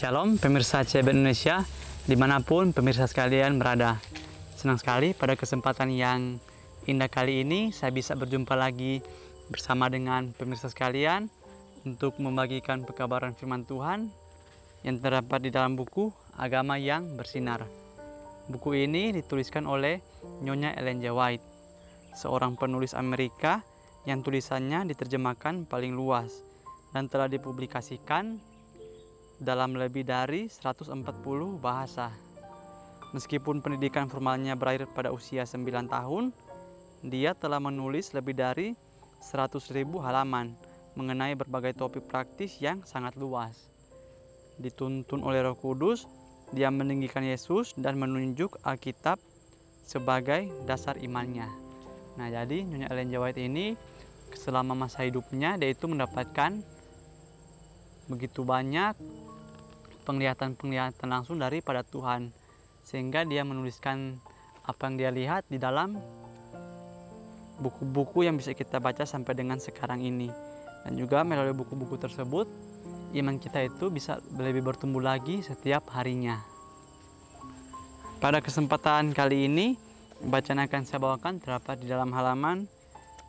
Shalom pemirsa CB Indonesia, dimanapun pemirsa sekalian berada. Senang sekali pada kesempatan yang indah kali ini saya bisa berjumpa lagi bersama dengan pemirsa sekalian untuk membagikan pekabaran firman Tuhan yang terdapat di dalam buku Agama yang Bersinar. Buku ini dituliskan oleh Nyonya Ellen G. White, seorang penulis Amerika yang tulisannya diterjemahkan paling luas dan telah dipublikasikan dalam lebih dari 140 bahasa. Meskipun pendidikan formalnya berakhir pada usia 9 tahun, dia telah menulis lebih dari 100.000 halaman mengenai berbagai topik praktis yang sangat luas. Dituntun oleh Roh Kudus, dia meninggikan Yesus dan menunjuk Alkitab sebagai dasar imannya. Nah, jadi Nyonya Ellen G. White ini selama masa hidupnya dia itu mendapatkan begitu banyak penglihatan langsung daripada Tuhan, sehingga dia menuliskan apa yang dia lihat di dalam buku-buku yang bisa kita baca sampai dengan sekarang ini. Dan juga melalui buku-buku tersebut iman kita itu bisa lebih bertumbuh lagi setiap harinya. Pada kesempatan kali ini bacaan akan saya bawakan terdapat di dalam halaman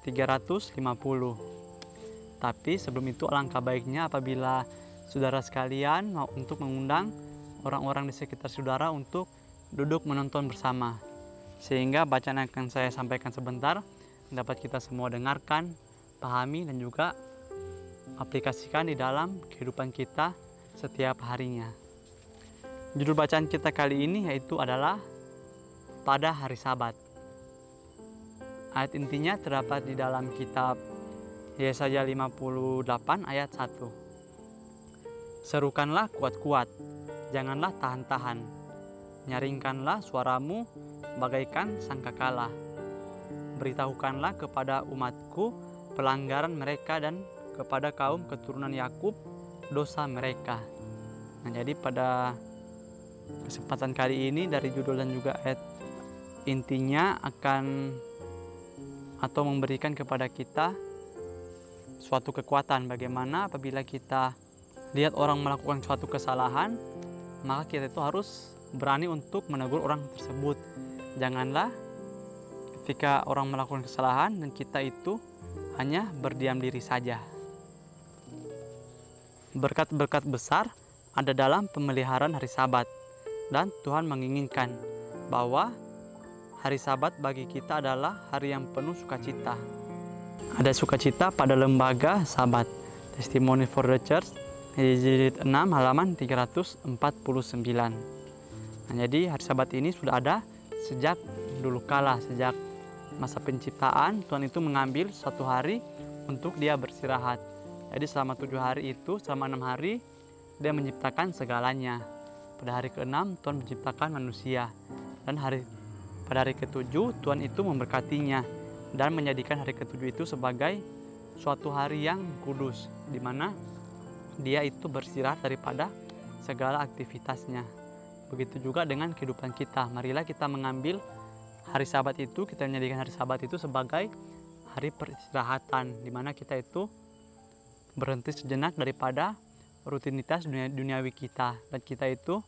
350. Tapi sebelum itu alangkah baiknya apabila saudara sekalian mau untuk mengundang orang-orang di sekitar saudara untuk duduk menonton bersama, sehingga bacaan yang akan saya sampaikan sebentar dapat kita semua dengarkan, pahami, dan juga aplikasikan di dalam kehidupan kita setiap harinya. Judul bacaan kita kali ini yaitu adalah Pada Hari Sabat. Ayat intinya terdapat di dalam kitab Yesaya 58 ayat 1. Serukanlah kuat-kuat, janganlah tahan-tahan. Nyaringkanlah suaramu bagaikan sangkakala. Beritahukanlah kepada umatku pelanggaran mereka dan kepada kaum keturunan Yakub dosa mereka. Nah, jadi pada kesempatan kali ini dari judul dan juga ayat intinya akan atau memberikan kepada kita suatu kekuatan bagaimana apabila kita lihat orang melakukan suatu kesalahan, maka kita itu harus berani untuk menegur orang tersebut. Janganlah ketika orang melakukan kesalahan dan kita itu hanya berdiam diri saja. Berkat-berkat besar ada dalam pemeliharaan hari Sabat, dan Tuhan menginginkan bahwa hari Sabat bagi kita adalah hari yang penuh sukacita. Ada sukacita pada lembaga Sabat. Testimony for the Church, jilid 6 halaman 349. Nah, jadi hari Sabat ini sudah ada sejak dulu kala, sejak masa penciptaan. Tuhan itu mengambil suatu hari untuk dia beristirahat. Jadi selama 7 hari itu, selama 6 hari dia menciptakan segalanya. Pada hari ke-6 Tuhan menciptakan manusia, dan pada hari ke-7 Tuhan itu memberkatinya dan menjadikan hari ke-7 itu sebagai suatu hari yang kudus, di mana dia itu beristirahat daripada segala aktivitasnya. Begitu juga dengan kehidupan kita. Marilah kita mengambil hari Sabat itu, kita menjadikan hari Sabat itu sebagai hari peristirahatan, di mana kita itu berhenti sejenak daripada rutinitas duniawi kita, dan kita itu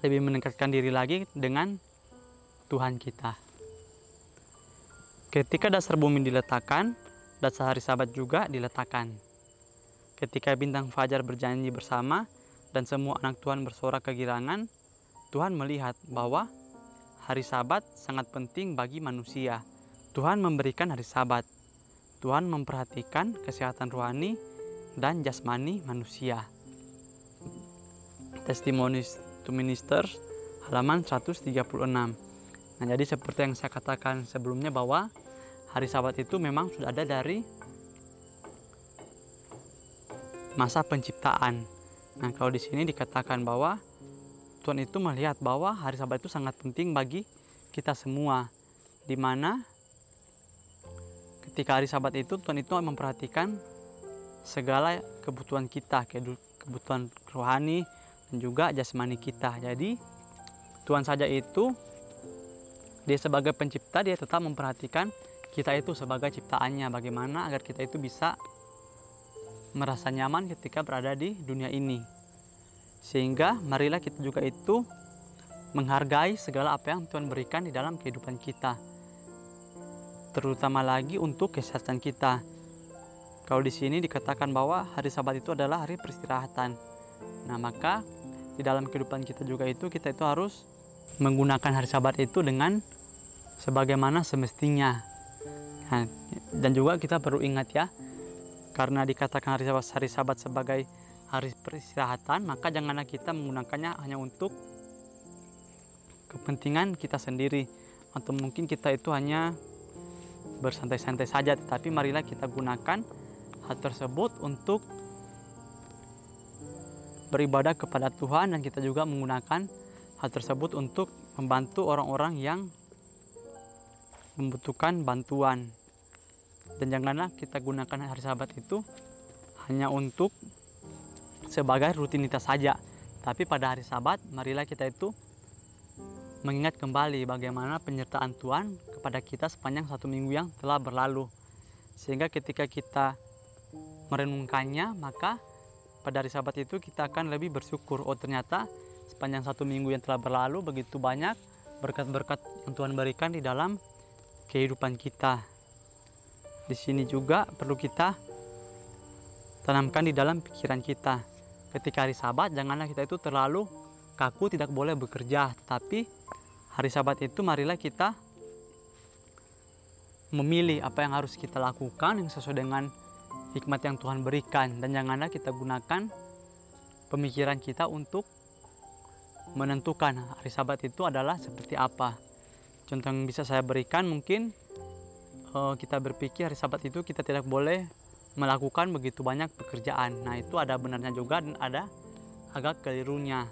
lebih mendekatkan diri lagi dengan Tuhan kita. Ketika dasar bumi diletakkan, dasar hari Sabat juga diletakkan. Ketika bintang fajar berjanji bersama dan semua anak Tuhan bersorak kegirangan, Tuhan melihat bahwa hari Sabat sangat penting bagi manusia. Tuhan memberikan hari Sabat. Tuhan memperhatikan kesehatan rohani dan jasmani manusia. Testimonies to Ministers halaman 136. Nah, jadi seperti yang saya katakan sebelumnya bahwa hari Sabat itu memang sudah ada dari masa penciptaan. Nah, kalau di sini dikatakan bahwa Tuhan itu melihat bahwa hari Sabat itu sangat penting bagi kita semua, di mana ketika hari Sabat itu Tuhan itu memperhatikan segala kebutuhan kita, kebutuhan rohani dan juga jasmani kita. Jadi Tuhan saja itu dia sebagai pencipta, dia tetap memperhatikan kita itu sebagai ciptaannya, bagaimana agar kita itu bisa merasa nyaman ketika berada di dunia ini. Sehingga marilah kita juga itu menghargai segala apa yang Tuhan berikan di dalam kehidupan kita, terutama lagi untuk kesehatan kita. Kalau di sini dikatakan bahwa hari Sabat itu adalah hari peristirahatan. Nah, maka di dalam kehidupan kita juga itu kita itu harus menggunakan hari Sabat itu dengan sebagaimana semestinya. Nah, dan juga kita perlu ingat ya, karena dikatakan hari Sabat sebagai hari peristirahatan, maka janganlah kita menggunakannya hanya untuk kepentingan kita sendiri, atau mungkin kita itu hanya bersantai-santai saja, tetapi marilah kita gunakan hal tersebut untuk beribadah kepada Tuhan, dan kita juga menggunakan hal tersebut untuk membantu orang-orang yang membutuhkan bantuan. Dan janganlah kita gunakan hari Sabat itu hanya untuk sebagai rutinitas saja, tapi pada hari Sabat marilah kita itu mengingat kembali bagaimana penyertaan Tuhan kepada kita sepanjang 1 minggu yang telah berlalu, sehingga ketika kita merenungkannya, maka pada hari Sabat itu kita akan lebih bersyukur. Oh, ternyata sepanjang 1 minggu yang telah berlalu begitu banyak berkat-berkat yang Tuhan berikan di dalam kehidupan kita. Di sini juga perlu kita tanamkan di dalam pikiran kita. Ketika hari Sabat, janganlah kita itu terlalu kaku, tidak boleh bekerja. Tapi hari Sabat itu marilah kita memilih apa yang harus kita lakukan yang sesuai dengan hikmat yang Tuhan berikan. Dan janganlah kita gunakan pemikiran kita untuk menentukan hari Sabat itu adalah seperti apa. Contoh yang bisa saya berikan, mungkin kita berpikir hari Sabat itu kita tidak boleh melakukan begitu banyak pekerjaan. Nah, itu ada benarnya juga dan ada agak kelirunya.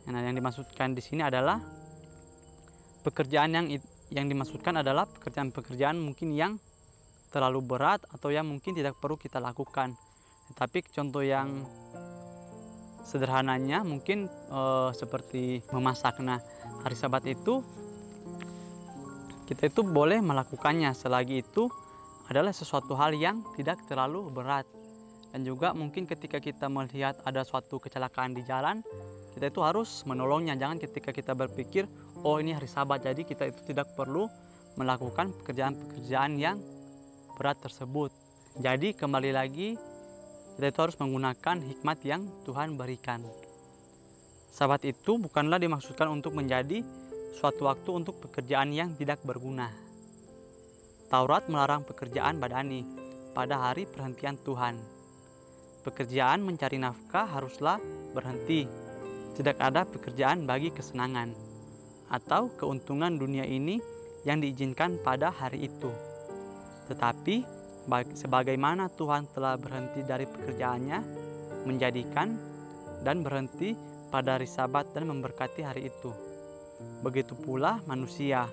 Nah, yang dimaksudkan di sini adalah pekerjaan yang dimaksudkan adalah pekerjaan-pekerjaan mungkin yang terlalu berat atau yang mungkin tidak perlu kita lakukan. Tapi contoh yang sederhananya mungkin seperti memasak. Nah, hari Sabat itu kita itu boleh melakukannya selagi itu adalah sesuatu hal yang tidak terlalu berat. Dan juga mungkin ketika kita melihat ada suatu kecelakaan di jalan, kita itu harus menolongnya. Jangan ketika kita berpikir, oh ini hari Sabat, jadi kita itu tidak perlu melakukan pekerjaan-pekerjaan yang berat tersebut. Jadi kembali lagi, kita itu harus menggunakan hikmat yang Tuhan berikan. Sabat itu bukanlah dimaksudkan untuk menjadi suatu waktu untuk pekerjaan yang tidak berguna. Taurat melarang pekerjaan badani pada hari perhentian Tuhan. Pekerjaan mencari nafkah haruslah berhenti. Tidak ada pekerjaan bagi kesenangan atau keuntungan dunia ini yang diizinkan pada hari itu. Tetapi sebagaimana Tuhan telah berhenti dari pekerjaannya, menjadikan dan berhenti pada hari Sabat dan memberkati hari itu, begitu pula manusia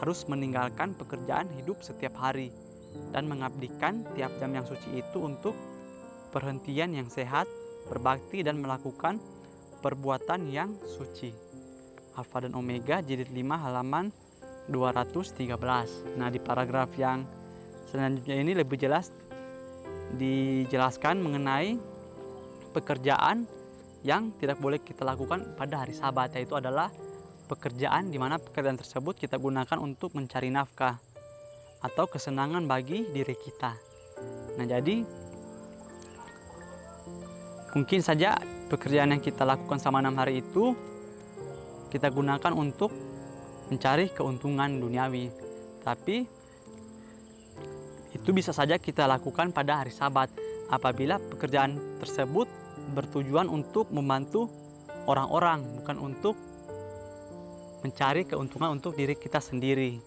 harus meninggalkan pekerjaan hidup setiap hari dan mengabdikan tiap jam yang suci itu untuk perhentian yang sehat, berbakti dan melakukan perbuatan yang suci. Alfa dan Omega, jilid 5 halaman 213. Nah, di paragraf yang selanjutnya ini lebih jelas dijelaskan mengenai pekerjaan yang tidak boleh kita lakukan pada hari Sabat, yaitu adalah pekerjaan di mana pekerjaan tersebut kita gunakan untuk mencari nafkah atau kesenangan bagi diri kita. Nah, jadi mungkin saja pekerjaan yang kita lakukan selama 6 hari itu kita gunakan untuk mencari keuntungan duniawi. Tapi itu bisa saja kita lakukan pada hari Sabat apabila pekerjaan tersebut bertujuan untuk membantu orang-orang, bukan untuk mencari keuntungan untuk diri kita sendiri.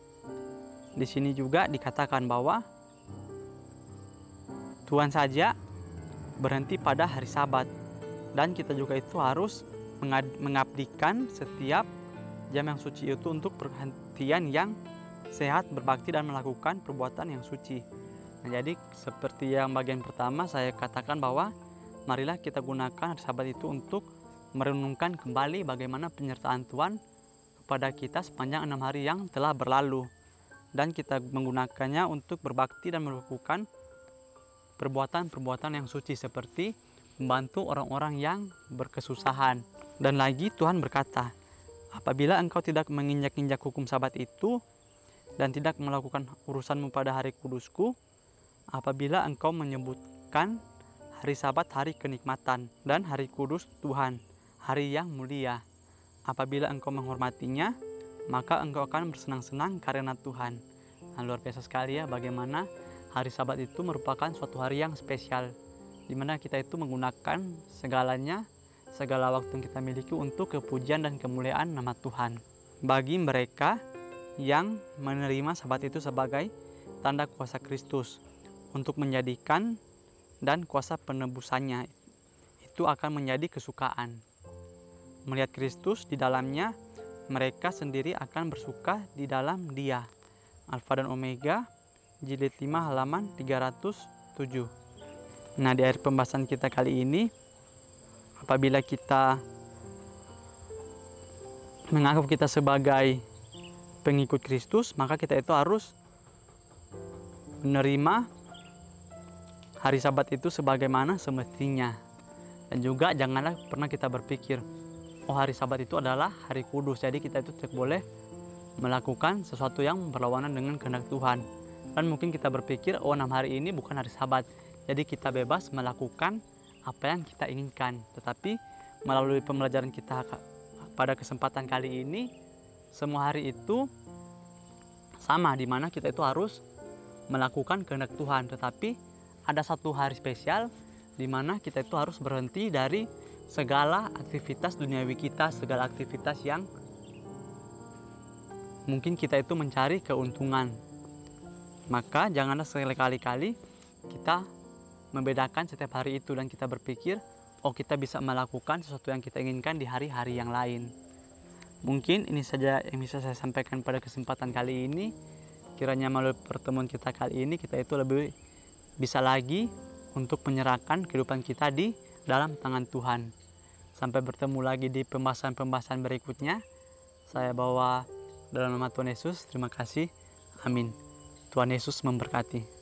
Di sini juga dikatakan bahwa Tuhan saja berhenti pada hari Sabat, dan kita juga itu harus mengabdikan setiap jam yang suci itu untuk perhentian yang sehat, berbakti dan melakukan perbuatan yang suci. Nah, jadi seperti yang bagian pertama saya katakan bahwa marilah kita gunakan hari Sabat itu untuk merenungkan kembali bagaimana penyertaan Tuhan kepada kita sepanjang 6 hari yang telah berlalu, dan kita menggunakannya untuk berbakti dan melakukan perbuatan-perbuatan yang suci seperti membantu orang-orang yang berkesusahan. Dan lagi Tuhan berkata, apabila engkau tidak menginjak-injak hukum Sabat itu dan tidak melakukan urusanmu pada hari kudusku, apabila engkau menyebutkan hari Sabat hari kenikmatan dan hari kudus Tuhan, hari yang mulia, apabila engkau menghormatinya, maka engkau akan bersenang-senang karena Tuhan. Nah, luar biasa sekali ya bagaimana hari Sabat itu merupakan suatu hari yang spesial, di mana kita itu menggunakan segalanya, segala waktu yang kita miliki untuk kepujian dan kemuliaan nama Tuhan. Bagi mereka yang menerima Sabat itu sebagai tanda kuasa Kristus untuk menjadikan dan kuasa penebusannya, itu akan menjadi kesukaan. Melihat Kristus di dalamnya, mereka sendiri akan bersuka di dalam Dia. Alfa dan Omega, jilid 5 halaman 307. Nah, di akhir pembahasan kita kali ini, apabila kita menganggap kita sebagai pengikut Kristus, maka kita itu harus menerima hari Sabat itu sebagaimana semestinya. Dan juga janganlah pernah kita berpikir, oh hari Sabat itu adalah hari kudus, jadi kita itu tidak boleh melakukan sesuatu yang berlawanan dengan kehendak Tuhan. Dan mungkin kita berpikir, oh 6 hari ini bukan hari Sabat, jadi kita bebas melakukan apa yang kita inginkan. Tetapi melalui pembelajaran kita pada kesempatan kali ini, semua hari itu sama, di mana kita itu harus melakukan kehendak Tuhan. Tetapi ada satu hari spesial di mana kita itu harus berhenti dari segala aktivitas duniawi kita, segala aktivitas yang mungkin kita itu mencari keuntungan. Maka janganlah sekali-kali kita membedakan setiap hari itu dan kita berpikir, oh kita bisa melakukan sesuatu yang kita inginkan di hari-hari yang lain. Mungkin ini saja yang bisa saya sampaikan pada kesempatan kali ini. Kiranya melalui pertemuan kita kali ini, kita itu lebih bisa lagi untuk menyerahkan kehidupan kita di dalam tangan Tuhan. Sampai bertemu lagi di pembahasan-pembahasan berikutnya. Saya bawa dalam nama Tuhan Yesus. Terima kasih. Amin. Tuhan Yesus memberkati.